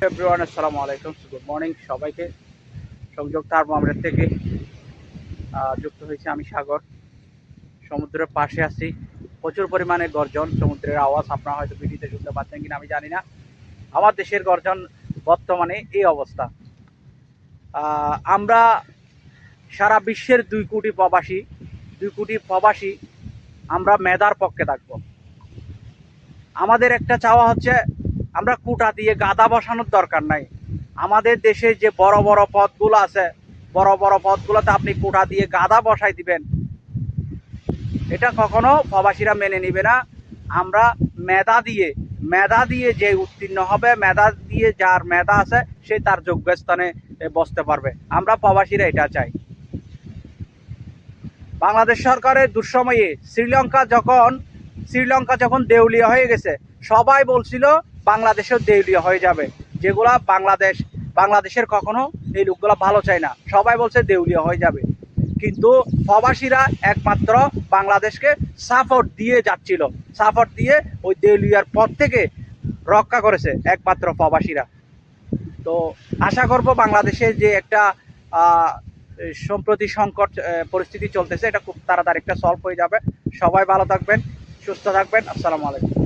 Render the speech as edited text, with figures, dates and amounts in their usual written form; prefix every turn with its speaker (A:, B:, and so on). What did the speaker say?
A: Everyone, আসসালামু আলাইকুম, good morning সবাইকে। সংযোগ থার্মোমিটার থেকে যুক্ত হয়েছে আমি সাগর। সমুদ্রের পাশে আছি। প্রচুর পরিমাণে গর্জন, সমুদ্রের আওয়াজ আপনারা হয়তো ভিডিওতে শুনতে পাচ্ছেন কিনা আমি জানি না। আমার দেশের গর্জন বর্তমানে এই অবস্থা। আমরা সারা বিশ্বের 2 কোটি প্রবাসী আমরা মেধার পক্ষে থাকবো। আমাদের একটা চাওয়া হচ্ছে, আমরা কুটা দিয়ে গাদা বসানোর দরকার নাই। আমাদের দেশে যে বড় বড় পদগুলো আছে, বড় বড় পদগুলোতে আপনি কুটা দিয়ে গাদা বসাই দিবেন, এটা কখনো প্রবাসীরা মেনে নিবে না। আমরা মেধা দিয়ে যে উত্তীর্ণ হবে, মেধা দিয়ে যার মেধা আছে সে তার যোগ্য স্থানে বসতে পারবে। আমরা প্রবাসীরা এটা চাই। বাংলাদেশ সরকারের দুঃসময়ে শ্রীলঙ্কা যখন দেউলিয়া হয়ে গেছে, সবাই বলছিল বাংলাদেশও দেউলিয়া হয়ে যাবে। যেগুলা বাংলাদেশের কখনো এই লোকগুলা ভালো চায় না, সবাই বলছে দেউলিয়া হয়ে যাবে। কিন্তু প্রবাসীরা একমাত্র বাংলাদেশকে সাপোর্ট দিয়ে যাচ্ছিল, সাপোর্ট দিয়ে ওই দেউলিয়ার পথ থেকে রক্ষা করেছে একমাত্র প্রবাসীরা। তো আশা করব বাংলাদেশে যে একটা সম্প্রতি সংকট পরিস্থিতি চলতেছে, এটা খুব তাড়াতাড়ি একটা সলভ হয়ে যাবে। সবাই ভালো থাকবেন, সুস্থ থাকবেন। আসসালামু আলাইকুম।